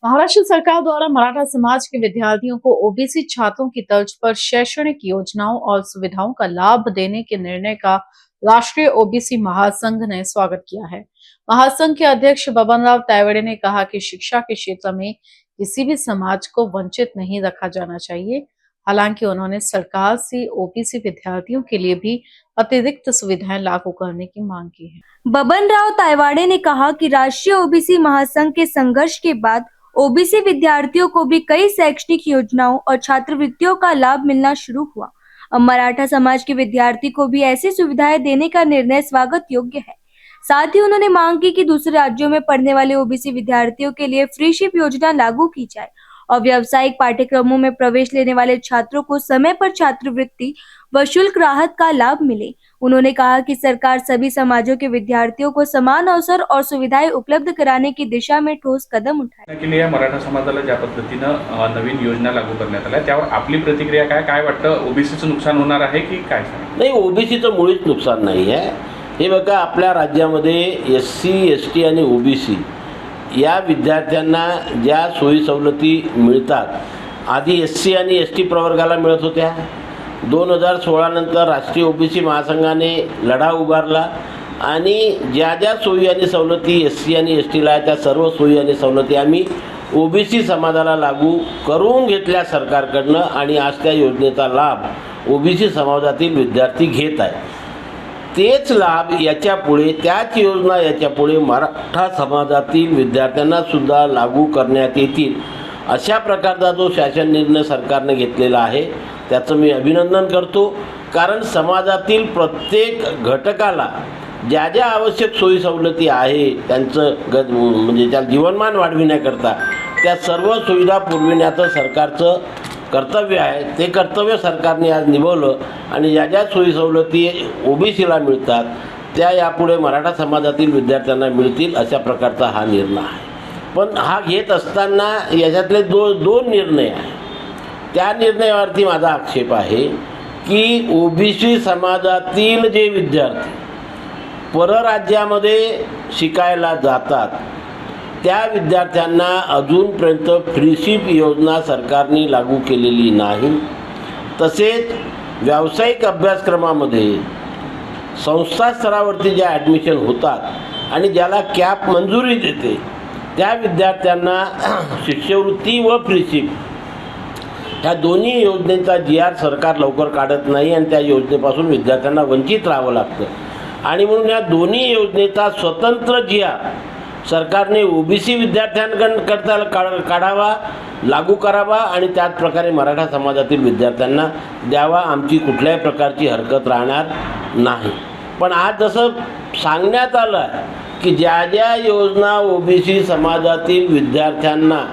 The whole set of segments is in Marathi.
महाराष्ट्र सरकार द्वारा मराठा समाज के विद्यार्थियों को ओबीसी छात्रों की तर्ज पर शैक्षणिक योजनाओं और सुविधाओं का लाभ देने के निर्णय का राष्ट्रीय ओबीसी महासंघ ने स्वागत किया है। महासंघ के अध्यक्ष बबन राव तायवाड़े ने कहा कि शिक्षा के क्षेत्र में किसी भी समाज को वंचित नहीं रखा जाना चाहिए। हालांकि उन्होंने सरकार से ओबीसी विद्यार्थियों के लिए भी अतिरिक्त सुविधाएं लागू करने की मांग की है। बबन राव तायवाड़े ने कहा कि राष्ट्रीय ओबीसी महासंघ के संघर्ष के बाद ओबीसी विद्यार्थियों को भी कई शैक्षणिक योजनाओं और छात्रवृत्तियों का लाभ मिलना शुरू हुआ। अब मराठा समाज के विद्यार्थी को भी ऐसी सुविधाएं देने का निर्णय स्वागत योग्य है। साथ ही उन्होंने मांग की कि दूसरे राज्यों में पढ़ने वाले ओबीसी विद्यार्थियों के लिए फ्री शिप योजना लागू की जाए और व्यावसायिक पाठ्यक्रमों में प्रवेश लेने वाले छात्रों को समय पर छात्रवृत्ति व शुल्क राहत का लाभ मिले। उन्होंने कहा कि सरकार सभी समाजों के विद्यार्थियों को समान अवसर और सुविधाएं उपलब्ध कराने की दिशा में ठोस कदम उठाए। के लिए मराठा समाजाला ज्या पद्धतीनं नवीन योजना लागू करण्यात आल्या त्यावर आपली प्रतिक्रिया काय वाटतं? ओबीसीचं नुकसान होणार आहे की काय? नाही, ओबीसीचं मुळीच नुकसान नाही आहे। हे बघा, आपल्या राज्यामध्ये एससी एसटी आणि ओबीसी या विद्यार्थ्यांना ज्या सोयी सवलती मिळतात, आधी एससी आणि एसटी प्रवर्गाला मिळत होत्या। 2016 नंतर राष्ट्रीय ओबीसी महासंघाने लढा उभारला आणि ज्या ज्या सोयी आणि सवलती एससी आणि एसटीला त्या सर्व सोयी आणि सवलती आम्ही ओबीसी समाजाला लागू करून घेतल्या सरकारकडनं आणि आज त्या योजनेचा लाभ ओबीसी समाजातील विद्यार्थी घेत आहेत। तेच लाभ याच्यापुढे, त्याच योजना याच्यापुढे मराठा समाजातील विद्यार्थ्यांना सुद्धा लागू करण्यात येतील अशा प्रकारचा जो शासन निर्णय सरकारने घेतलेला आहे त्याचं मी अभिनंदन करतो। कारण समाजातील प्रत्येक घटकाला ज्या ज्या आवश्यक सोयी सवलती आहे त्यांचं म्हणजे त्या जीवनमान वाढविण्याकरता त्या सर्व सुविधा पुरविण्याचं सरकारचं कर्तव्य आहे। ते कर्तव्य सरकारने आज निभवलं आणि ज्या ज्या सोयी सवलती ओबीसीला मिळतात त्या यापुढे मराठा समाजातील विद्यार्थ्यांना मिळतील अशा प्रकारचा हा निर्णय आहे। पण हा घेत असताना याच्यातले दोन निर्णय आहेत। त्या निर्णयावरती माझा आक्षेप आहे की ओबीसी समाजातील जे विद्यार्थी परराज्यामध्ये शिकायला जातात त्या विद्यार्थ्यांना अजूनपर्यंत फ्रीशिप योजना सरकारने लागू केलेली नाही। तसेच व्यावसायिक अभ्यासक्रमामध्ये संस्था स्तरावरती ज्या ॲडमिशन होतात आणि ज्याला कॅप मंजुरी देते त्या विद्यार्थ्यांना शिष्यवृत्ती व फ्रीशिप ह्या दोन्ही योजनेचा GR सरकार लवकर काढत नाही आणि त्या योजनेपासून विद्यार्थ्यांना वंचित राहावं लागतं आणि म्हणून या दोन्ही योजनेचा स्वतंत्र GR सरकारने ओबीसी विद्यार्थ्यांकरता काढावा, लागू करावा आणि त्याच प्रकारे मराठा समाजातील विद्यार्थ्यांना द्यावा। आमची कुठल्याही प्रकारची हरकत राहणार नाही। पण आज जसं सांगण्यात आलं की ज्या ज्या योजना ओबीसी समाजातील विद्यार्थ्यांना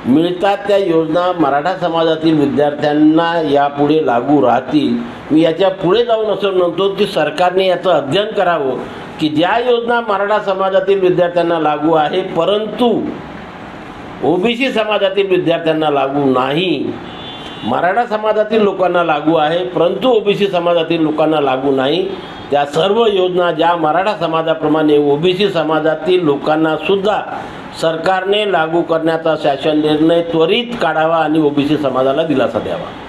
मिळतात त्या योजना मराठा समाजातील विद्यार्थ्यांना यापुढे लागू राहतील। मी याच्या पुढे जाऊन असं म्हणतो की सरकारने याचं अध्ययन करावं की ज्या योजना मराठा समाजातील विद्यार्थ्यांना लागू आहे परंतु ओबीसी समाजातील विद्यार्थ्यांना लागू नाही, मराठा समाजातील लोकांना लागू आहे परंतु ओबीसी समाजातील लोकांना लागू नाही, त्या सर्व योजना ज्या मराठा समाजाप्रमाणे ओबीसी समाजातील लोकांना सुद्धा सरकारने लागू करण्याचा शासन निर्णय त्वरित काढावा आणि ओबीसी समाजाला दिलासा द्यावा।